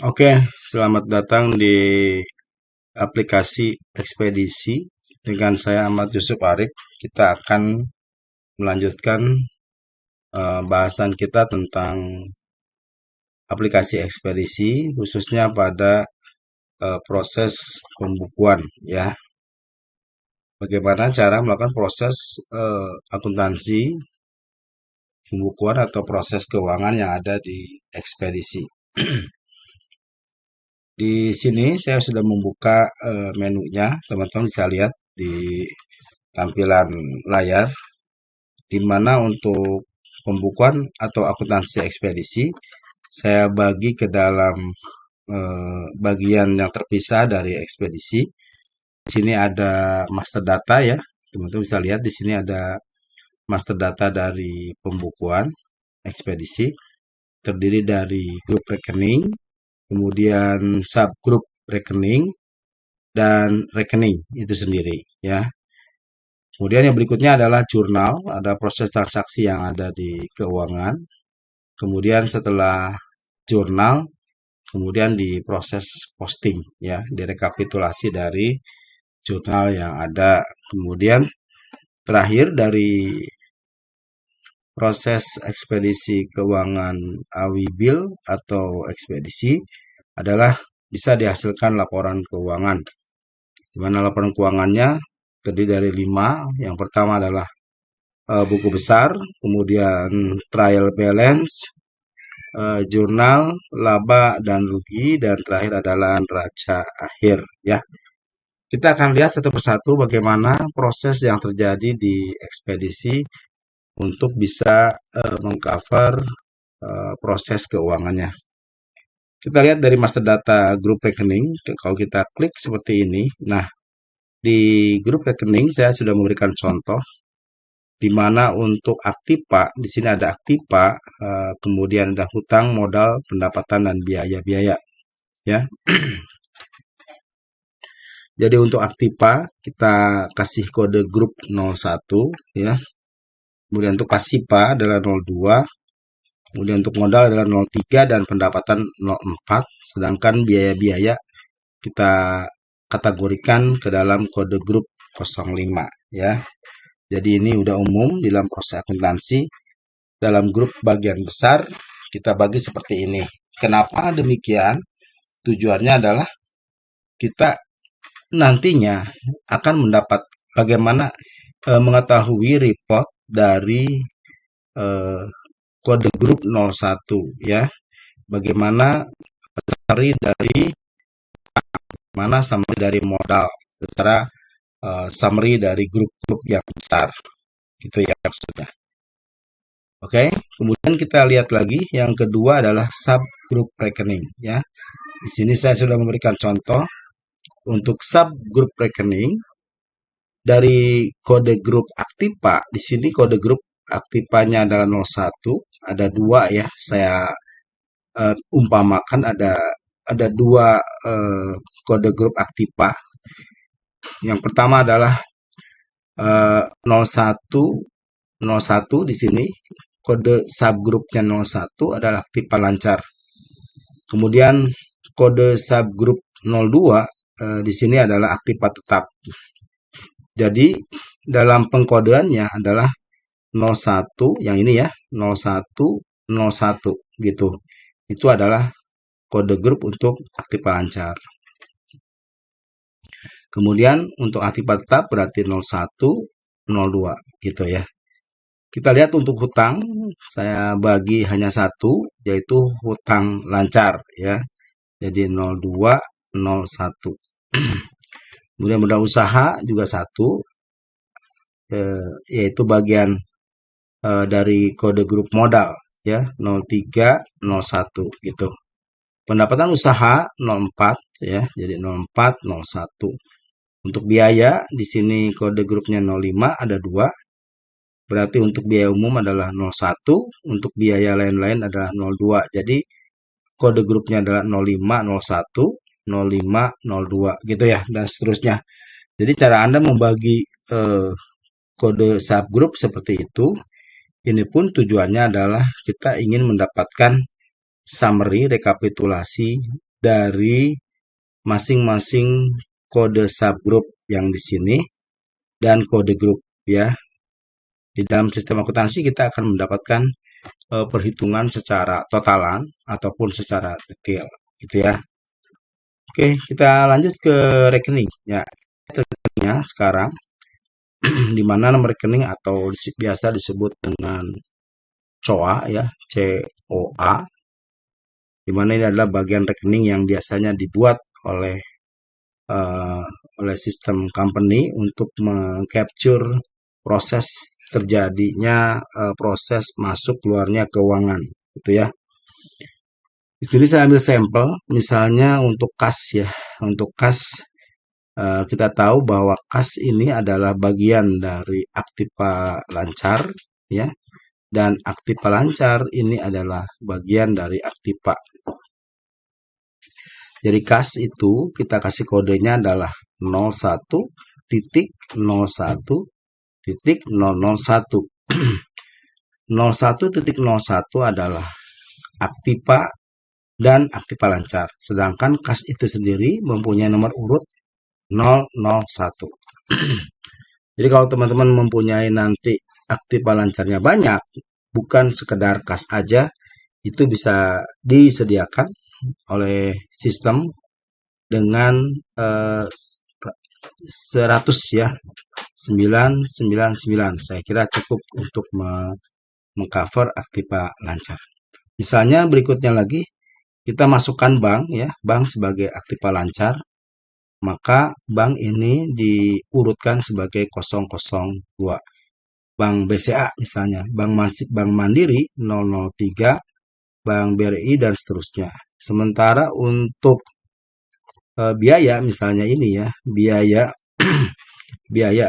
Oke, selamat datang di aplikasi ekspedisi dengan saya Ahmad Yusuf Arik. Kita akan melanjutkan bahasan kita tentang aplikasi ekspedisi, khususnya pada proses pembukuan, ya. Bagaimana cara melakukan proses akuntansi, pembukuan atau proses keuangan yang ada di ekspedisi. Di sini saya sudah membuka menunya, teman-teman bisa lihat di tampilan layar, di mana untuk pembukuan atau akuntansi ekspedisi saya bagi ke dalam bagian yang terpisah dari ekspedisi. Di sini ada master data ya, teman-teman bisa lihat di sini ada master data dari pembukuan ekspedisi, terdiri dari grup rekening, kemudian subgrup rekening, dan rekening itu sendiri ya. Kemudian yang berikutnya adalah jurnal, ada proses transaksi yang ada di keuangan. Kemudian setelah jurnal, kemudian diproses posting ya, direkapitulasi dari jurnal yang ada. Kemudian terakhir dari proses ekspedisi keuangan Awibil atau ekspedisi adalah bisa dihasilkan laporan keuangan. Di mana laporan keuangannya terdiri dari 5. Yang pertama adalah buku besar, kemudian trial balance, jurnal, laba dan rugi, dan terakhir adalah neraca akhir ya. Kita akan lihat satu persatu bagaimana proses yang terjadi di ekspedisi untuk bisa mengcover proses keuangannya. Kita lihat dari master data grup rekening, kalau kita klik seperti ini, nah di grup rekening saya sudah memberikan contoh di mana untuk aktiva, di sini ada aktiva, kemudian ada hutang, modal, pendapatan, dan biaya-biaya. Ya, jadi untuk aktiva kita kasih kode grup 01, ya. Kemudian untuk pasiva adalah 02, kemudian untuk modal adalah 03 dan pendapatan 04. Sedangkan biaya-biaya kita kategorikan ke dalam kode grup 05, ya. Jadi ini udah umum di dalam proses akuntansi. Dalam grup bagian besar kita bagi seperti ini. Kenapa demikian? Tujuannya adalah kita nantinya akan mendapat bagaimana mengetahui report dari kode grup 01 ya. Bagaimana cari dari mana summary dari modal secara summary dari grup-grup yang besar. Gitu ya maksudnya. Oke, kemudian kita lihat lagi yang kedua adalah subgroup rekening ya. Di sini saya sudah memberikan contoh untuk subgroup rekening dari kode grup aktiva. Di sini kode grup aktivanya adalah 01, ada 2 ya. Saya umpamakan ada 2 kode grup aktiva. Yang pertama adalah 01 01 di sini kode subgrupnya 01 adalah aktiva lancar. Kemudian kode subgrup 02 di sini adalah aktiva tetap. Jadi dalam pengkodeannya adalah 01 yang ini ya, 01 01 gitu. Itu adalah kode grup untuk aktiva lancar. Kemudian untuk aktiva tetap berarti 01 02 gitu ya. Kita lihat untuk hutang, saya bagi hanya satu, yaitu hutang lancar ya. Jadi 02 01. Kemudian modal usaha juga satu, yaitu bagian dari kode grup modal ya, 03 01 gitu. Pendapatan usaha 04 ya, jadi 04 01. Untuk biaya di sini kode grupnya 05 ada 2. Berarti untuk biaya umum adalah 01, untuk biaya lain-lain adalah 02. Jadi kode grupnya adalah 05 01 05 02 gitu ya, dan seterusnya. Jadi cara Anda membagi kode subgroup seperti itu. Ini pun tujuannya adalah kita ingin mendapatkan summary rekapitulasi dari masing-masing kode subgroup yang di sini dan kode grup ya. Di dalam sistem akuntansi kita akan mendapatkan perhitungan secara totalan ataupun secara detail gitu ya. Oke, kita lanjut ke rekening ya. Rekeningnya sekarang di mana nomor rekening atau biasa disebut dengan COA ya, COA, di mana ini adalah bagian rekening yang biasanya dibuat oleh uh, oleh sistem company untuk mengcapture proses terjadinya proses masuk keluarnya keuangan gitu ya. Di sini saya ambil sampel misalnya untuk kas ya. Untuk kas kita tahu bahwa kas ini adalah bagian dari aktiva lancar ya, dan aktiva lancar ini adalah bagian dari aktiva. Jadi kas itu kita kasih kodenya adalah 01.01.001. 01.01 adalah aktiva dan aktiva lancar. Sedangkan kas itu sendiri mempunyai nomor urut 001. Jadi kalau teman-teman mempunyai nanti aktiva lancarnya banyak, bukan sekedar kas aja, itu bisa disediakan oleh sistem dengan 100 ya, 999. Saya kira cukup untuk mengcover aktiva lancar. Misalnya berikutnya lagi, kita masukkan bank ya, bank sebagai aktiva lancar, maka bank ini diurutkan sebagai 002. Bank BCA misalnya, Bank Mandiri 003, Bank BRI dan seterusnya. Sementara untuk biaya misalnya ini ya, biaya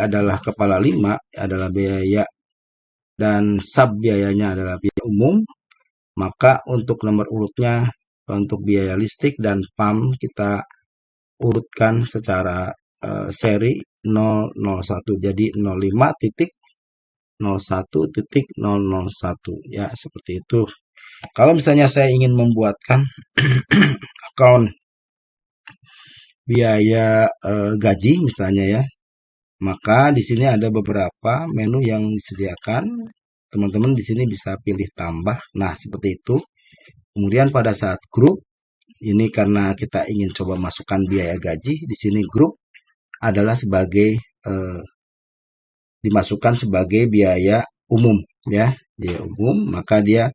adalah kepala 5 adalah biaya dan sub biayanya adalah biaya umum, maka untuk nomor urutnya untuk biaya listrik dan PAM kita urutkan secara seri 001. Jadi 05.001.001 ya, seperti itu. Kalau misalnya saya ingin membuatkan akun biaya gaji misalnya ya, maka di sini ada beberapa menu yang disediakan. Teman-teman di sini bisa pilih tambah. Nah, seperti itu. Kemudian pada saat grup, ini karena kita ingin coba masukkan biaya gaji, di sini grup adalah sebagai dimasukkan sebagai biaya umum ya, biaya umum, maka dia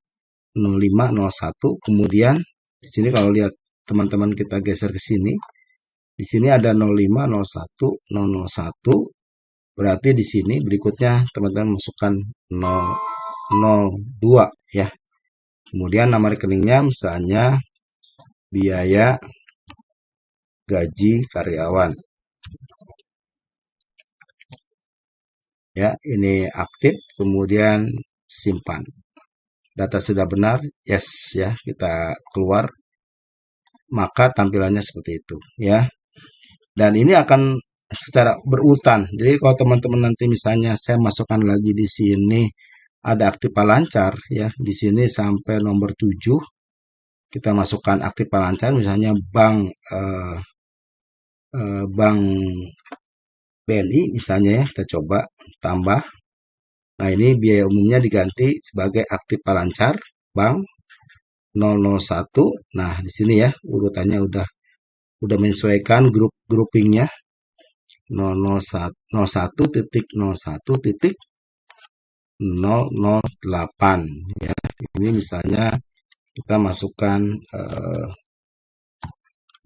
0501. Kemudian di sini kalau lihat teman-teman kita geser ke sini, di sini ada 0501, 001. Berarti di sini berikutnya teman-teman masukkan 002 ya. Kemudian nama rekeningnya misalnya biaya gaji karyawan. Ya, ini aktif, kemudian simpan. Data sudah benar, yes ya, kita keluar. Maka tampilannya seperti itu ya. Dan ini akan secara berurutan. Jadi kalau teman-teman nanti misalnya saya masukkan lagi di sini ada aktiva lancar ya, di sini sampai nomor 7 kita masukkan aktiva lancar misalnya bank BNI misalnya ya, kita coba tambah. Nah, ini biaya umumnya diganti sebagai aktiva lancar bank 001. Nah, di sini ya urutannya udah menyesuaikan groupingnya 001.001.008 ya. Ini misalnya kita masukkan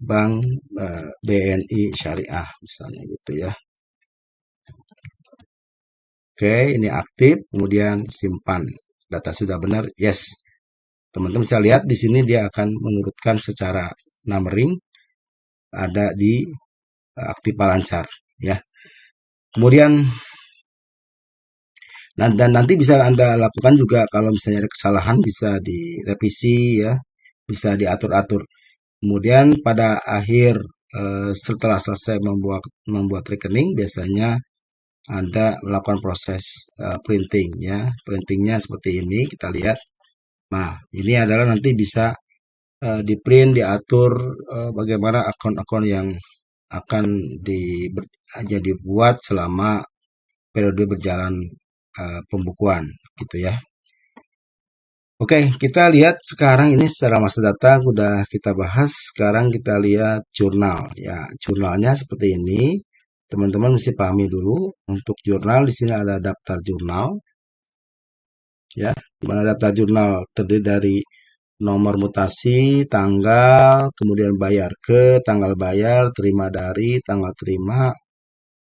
bank BNI Syariah misalnya gitu ya. Oke, ini aktif, kemudian simpan. Data sudah benar, yes. Teman-teman bisa lihat di sini dia akan mengurutkan secara numbering ada di aktiva lancar ya. Kemudian dan nanti bisa Anda lakukan juga kalau misalnya ada kesalahan bisa direvisi ya, bisa diatur-atur. Kemudian pada akhir setelah selesai membuat rekening biasanya Anda melakukan proses printing ya. Printingnya seperti ini kita lihat. Nah, ini adalah nanti bisa di print, diatur bagaimana akun-akun yang akan jadi buat selama periode berjalan pembukuan gitu ya. Oke, kita lihat sekarang ini secara master data udah kita bahas. Sekarang kita lihat jurnal ya. Jurnalnya seperti ini. Teman-teman mesti pahami dulu. Untuk jurnal di sini ada daftar jurnal ya. Di mana daftar jurnal terdiri dari nomor mutasi, tanggal, kemudian bayar ke, tanggal bayar, terima dari, tanggal terima,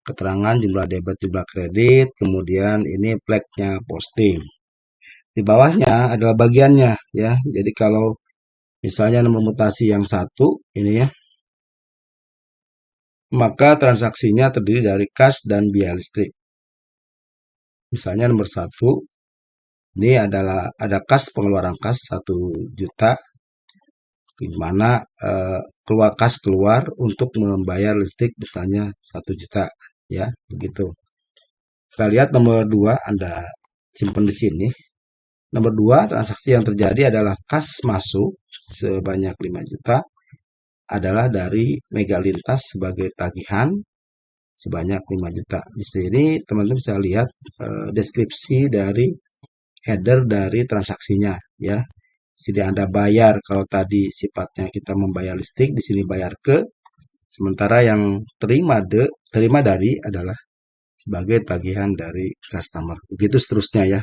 keterangan jumlah debit, jumlah kredit, kemudian ini flagnya posting. Di bawahnya adalah bagiannya ya. Jadi kalau misalnya nomor mutasi yang satu ini ya, maka transaksinya terdiri dari kas dan biaya listrik. Misalnya nomor satu ini adalah ada kas, pengeluaran kas 1 juta, di mana keluar kas keluar untuk membayar listrik misalnya 1 juta ya, begitu. Kita lihat nomor 2 Anda simpan di sini. Nomor 2 transaksi yang terjadi adalah kas masuk sebanyak 5 juta adalah dari Megalintas sebagai tagihan sebanyak 5 juta. Di sini teman-teman bisa lihat deskripsi dari header dari transaksinya ya. Sini Anda bayar kalau tadi sifatnya kita membayar listrik, di sini bayar ke. Sementara yang terima dari adalah sebagai tagihan dari customer. Begitu seterusnya ya.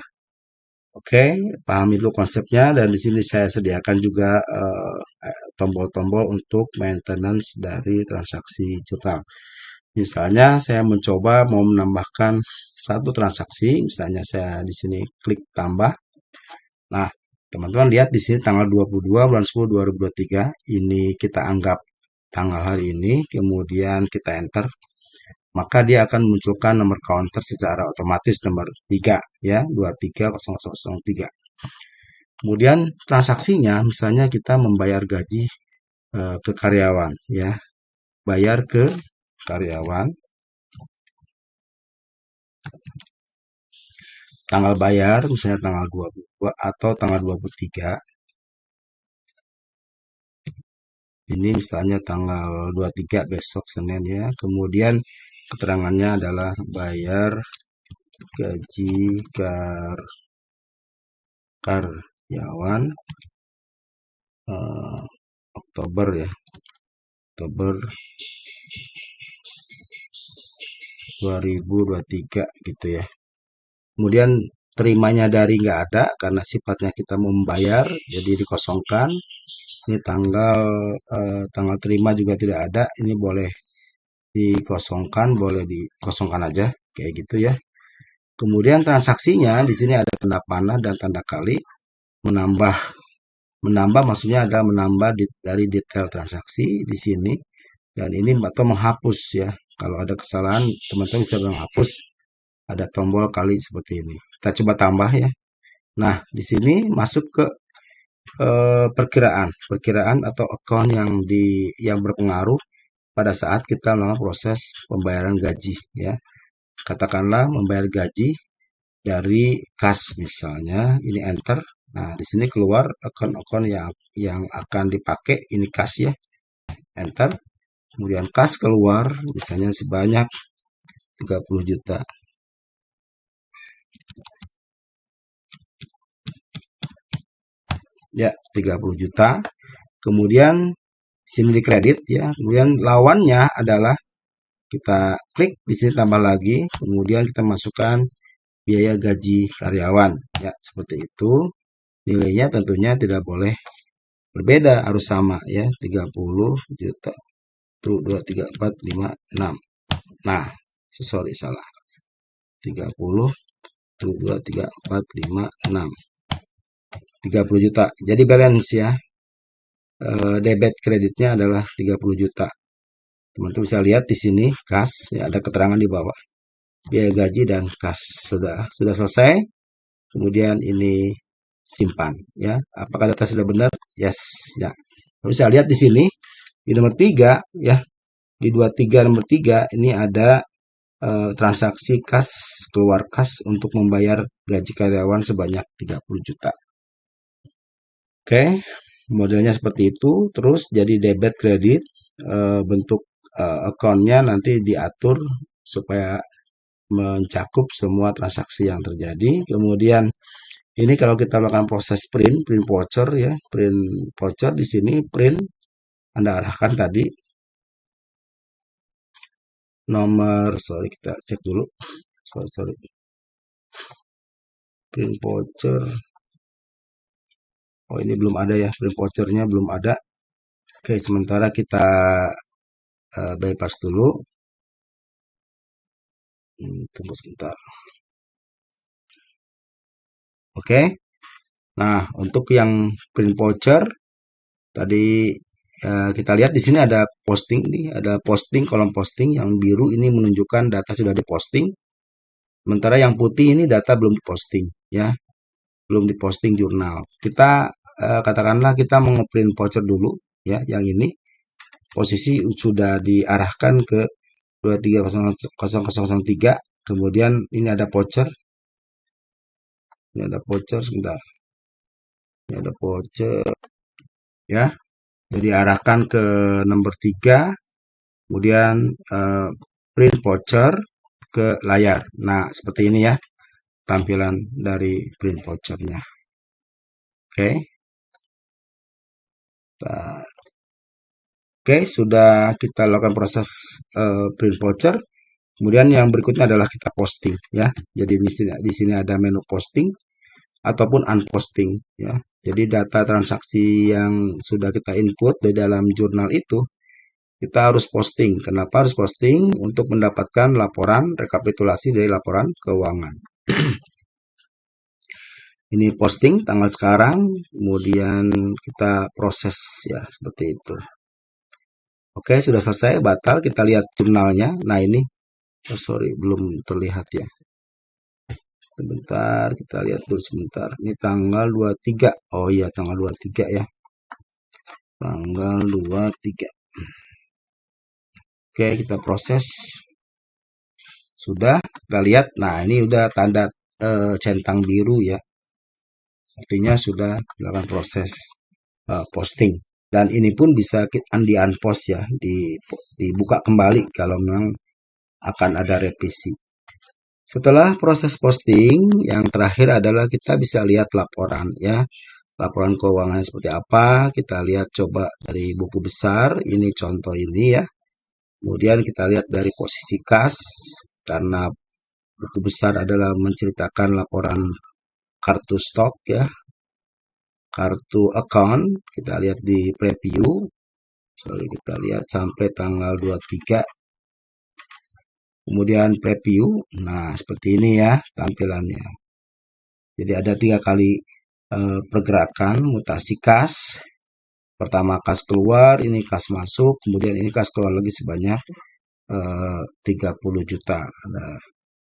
Oke, pahami dulu konsepnya dan di sini saya sediakan juga tombol-tombol untuk maintenance dari transaksi jurnal. Misalnya saya mencoba mau menambahkan satu transaksi, misalnya saya di sini klik tambah. Nah, teman-teman lihat di sini tanggal 22 bulan 10 2023, ini kita anggap tanggal hari ini, kemudian kita enter, maka dia akan munculkan nomor counter secara otomatis nomor 3 ya, 230003. Kemudian transaksinya misalnya kita membayar gaji ke karyawan ya. Bayar ke karyawan. Tanggal bayar misalnya tanggal 22 atau tanggal 23. Ini misalnya tanggal 23 besok Senin ya. Kemudian keterangannya adalah bayar gaji karyawan Oktober ya. Oktober 2023 gitu ya. Kemudian terimanya dari nggak ada karena sifatnya kita membayar jadi dikosongkan. Ini tanggal terima juga tidak ada, ini boleh dikosongkan, boleh dikosongkan aja kayak gitu ya. Kemudian transaksinya di sini ada tanda panah dan tanda kali. Menambah maksudnya ada menambah dari detail transaksi di sini, dan ini atau menghapus ya. Kalau ada kesalahan teman-teman bisa menghapus, ada tombol kali seperti ini. Kita coba tambah ya. Nah, di sini masuk ke perkiraan atau akun yang berpengaruh pada saat kita melakukan proses pembayaran gaji ya. Katakanlah membayar gaji dari kas misalnya, ini enter. Nah, di sini keluar akun-akun yang akan dipakai, ini kas ya. Enter. Kemudian kas keluar misalnya sebanyak 30 juta. Ya, 30 juta. Kemudian sini di kredit ya. Kemudian lawannya adalah kita klik di sini tambah lagi, kemudian kita masukkan biaya gaji karyawan ya, seperti itu. Nilainya tentunya tidak boleh berbeda, harus sama ya, 30 juta. Tuh 2 3 4 5 6. Nah, sorry salah. 30 tuh 2 3 4 5 6. 30 juta. Jadi balance ya. Debit kreditnya adalah 30 juta. Teman-teman bisa lihat di sini kas ya, ada keterangan di bawah. Biaya gaji dan kas sudah selesai. Kemudian ini simpan ya. Apakah data sudah benar? Yes ya. Bisa lihat di sini di nomor 3 ya. Di 23 nomor 3 ini ada transaksi kas keluar kas untuk membayar gaji karyawan sebanyak 30 juta. Oke. Modelnya seperti itu, terus jadi debit kredit, bentuk akunnya nanti diatur supaya mencakup semua transaksi yang terjadi. Kemudian ini kalau kita melakukan proses print voucher ya, print voucher di sini print Anda arahkan tadi nomor, sorry kita cek dulu, sorry, print voucher. Oh ini belum ada ya, print vouchernya belum ada. Oke, sementara kita bypass dulu. Tunggu sebentar. Oke. Nah, untuk yang print voucher tadi kita lihat di sini ada posting nih, ada posting, kolom posting yang biru ini menunjukkan data sudah diposting. Sementara yang putih ini data belum diposting ya, belum diposting jurnal. Kita katakanlah kita mau ngeprint voucher dulu ya, yang ini posisi sudah diarahkan ke 230003. Kemudian ini ada voucher. Ini ada voucher sebentar. Ini ada voucher ya. Jadi arahkan ke nomor 3, kemudian print voucher ke layar. Nah, seperti ini ya tampilan dari print vouchernya. Oke. Oke, sudah kita lakukan proses print voucher. Kemudian yang berikutnya adalah kita posting ya. Jadi di sini ada menu posting ataupun unposting ya. Jadi data transaksi yang sudah kita input di dalam jurnal itu kita harus posting. Kenapa harus posting? Untuk mendapatkan laporan rekapitulasi dari laporan keuangan. Ini posting tanggal sekarang, kemudian kita proses ya seperti itu. Oke, sudah selesai, batal. Kita lihat jurnalnya. Nah ini, oh sorry, belum terlihat ya. Sebentar, kita lihat dulu sebentar. Ini tanggal 23. Oh iya, tanggal 23 ya. Tanggal 23. Oke, kita proses. Sudah, kita lihat. Nah, ini udah tanda centang biru ya. Artinya sudah dilakukan proses posting. Dan ini pun bisa di unpost ya, dibuka kembali kalau memang akan ada revisi. Setelah proses posting, yang terakhir adalah kita bisa lihat laporan ya. Laporan keuangan seperti apa, kita lihat coba dari buku besar, ini contoh ini ya. Kemudian kita lihat dari posisi kas, karena buku besar adalah menceritakan laporan kartu stok ya. Kartu account, kita lihat di preview. Sorry, kita lihat sampai tanggal 23. Kemudian preview. Nah, seperti ini ya tampilannya. Jadi ada 3 kali pergerakan mutasi kas. Pertama kas keluar, ini kas masuk, kemudian ini kas keluar lagi sebanyak 30 juta. Nah,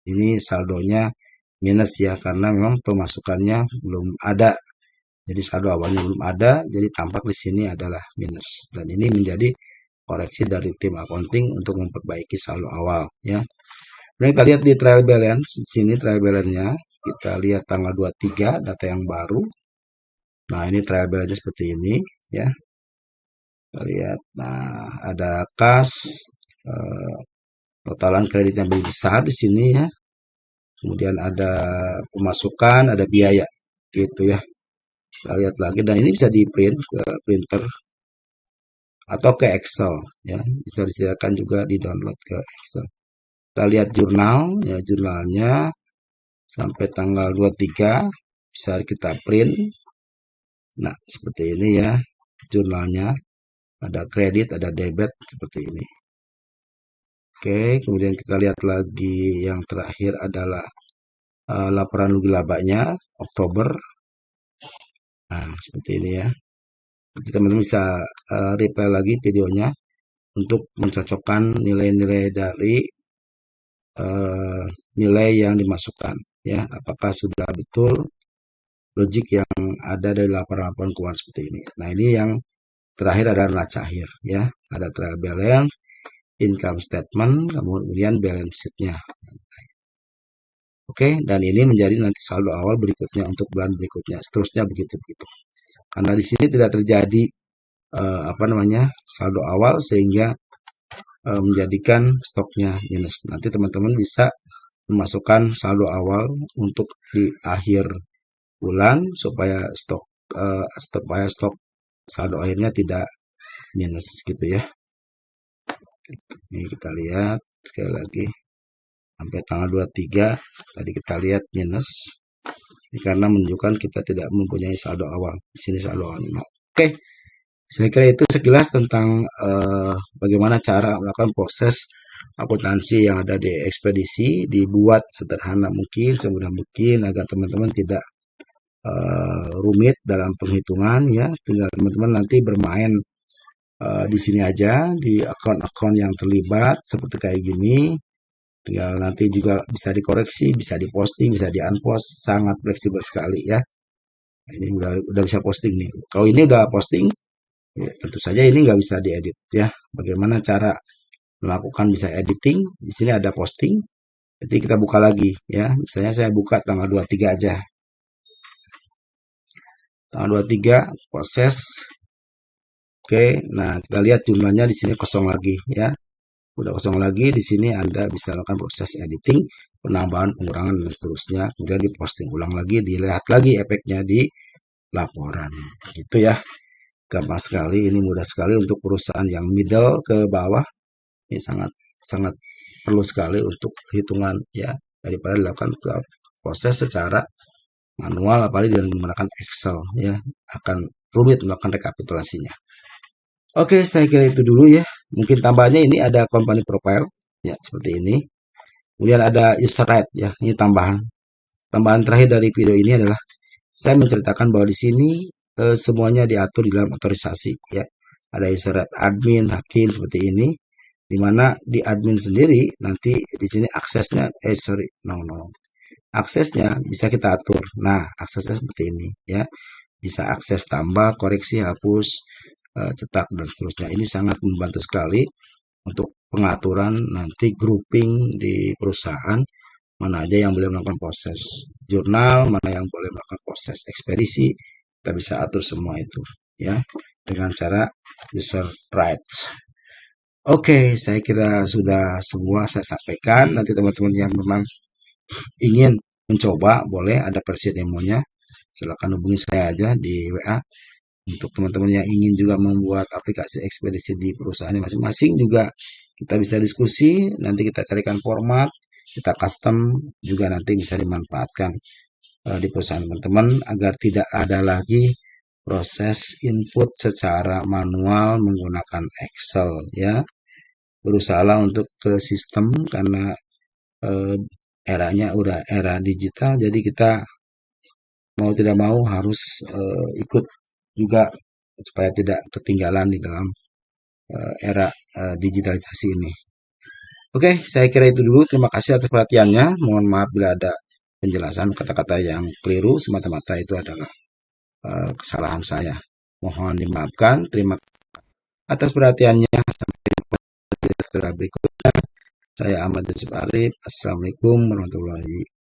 ini saldonya minus ya karena memang pemasukannya belum ada. Jadi saldo awalnya belum ada, jadi tampak di sini adalah minus. Dan ini menjadi koreksi dari tim accounting untuk memperbaiki saldo awal ya. Kemudian kita lihat di trial balance, di sini trial balance-nya kita lihat tanggal 23 data yang baru. Nah, ini trial balance seperti ini ya. Kita lihat, nah ada kas, totalan kredit yang lebih besar di sini ya. Kemudian ada pemasukan, ada biaya gitu ya. Kita lihat lagi dan ini bisa di print ke printer atau ke Excel ya. Bisa disediakan juga di download ke Excel. Kita lihat jurnal ya, jurnalnya sampai tanggal 23 bisa kita print. Nah, seperti ini ya jurnalnya. Ada kredit, ada debit seperti ini. Oke, kemudian kita lihat lagi yang terakhir adalah laporan rugi labanya Oktober. Nah, seperti ini ya. Jadi teman-teman bisa replay lagi videonya untuk mencocokkan nilai-nilai dari nilai yang dimasukkan ya. Apakah sudah betul logik yang ada dari laporan-laporan keuangan seperti ini. Nah, ini yang terakhir adalah neraca akhir ya. Ada trial balance, income statement, kemudian balance sheet-nya. Oke, dan ini menjadi nanti saldo awal berikutnya untuk bulan berikutnya. Seterusnya begitu-begitu. Karena di sini tidak terjadi saldo awal sehingga menjadikan stoknya minus. Nanti teman-teman bisa memasukkan saldo awal untuk di akhir bulan supaya stok saldo akhirnya tidak minus gitu ya. Ini kita lihat sekali lagi sampai tanggal 23 tadi kita lihat minus. Ini karena menunjukkan kita tidak mempunyai saldo awal. Di sini saldo awal 5. Oke. Saya kira itu sekilas tentang bagaimana cara melakukan proses akuntansi yang ada di ekspedisi, dibuat sederhana mungkin, semudah mungkin agar teman-teman tidak rumit dalam penghitungan ya. Tinggal teman-teman nanti bermain di sini aja di akun-akun yang terlibat seperti kayak gini. Tinggal nanti juga bisa dikoreksi, bisa diposting, bisa di-unpost, sangat fleksibel sekali ya. Ini udah bisa posting nih. Kalau ini udah posting, ya, tentu saja ini nggak bisa diedit ya. Bagaimana cara melakukan bisa editing? Di sini ada posting. Jadi kita buka lagi ya. Misalnya saya buka tanggal 23 aja. Tanggal 23 proses. Oke, nah kita lihat jumlahnya di sini kosong lagi ya. Udah kosong lagi, di sini Anda bisa lakukan proses editing, penambahan, pengurangan dan seterusnya. Kemudian diposting ulang lagi, dilihat lagi efeknya di laporan. Gitu ya. Gampang sekali, ini mudah sekali untuk perusahaan yang middle ke bawah. Ini sangat sangat perlu sekali untuk perhitungan ya, daripada dilakukan proses secara manual apalagi dengan menggunakan Excel ya, akan rumit melakukan rekapitulasinya. Oke, saya kira itu dulu ya. Mungkin tambahnya ini ada company profile ya seperti ini. Kemudian ada user right ya, ini tambahan. Tambahan terakhir dari video ini adalah saya menceritakan bahwa di sini semuanya diatur di dalam otorisasi ya. Ada user right admin, hakim seperti ini. Di mana di admin sendiri nanti di sini aksesnya aksesnya bisa kita atur. Nah, aksesnya seperti ini ya. Bisa akses tambah, koreksi, hapus, cetak dan seterusnya. Ini sangat membantu sekali untuk pengaturan nanti grouping di perusahaan, mana aja yang boleh melakukan proses jurnal, mana yang boleh melakukan proses ekspedisi, kita bisa atur semua itu ya dengan cara user rights. Oke, saya kira sudah semua saya sampaikan. Nanti teman-teman yang memang ingin mencoba boleh ada versi demonya, silakan hubungi saya aja di WA. Untuk teman-teman yang ingin juga membuat aplikasi ekspedisi di perusahaannya masing-masing juga kita bisa diskusi, nanti kita carikan format, kita custom juga nanti bisa dimanfaatkan di perusahaan teman-teman agar tidak ada lagi proses input secara manual menggunakan Excel ya. Berusahalah untuk ke sistem karena eranya udah era digital, jadi kita mau tidak mau harus ikut juga supaya tidak ketinggalan di dalam era digitalisasi ini. Oke, saya kira itu dulu. Terima kasih atas perhatiannya. Mohon maaf bila ada penjelasan kata-kata yang keliru. Semata-mata itu adalah kesalahan saya. Mohon dimaafkan. Terima kasih atas perhatiannya. Sampai jumpa di setelah berikutnya. Saya Ahmad Yusuf Arif. Assalamualaikum warahmatullahi wabarakatuh.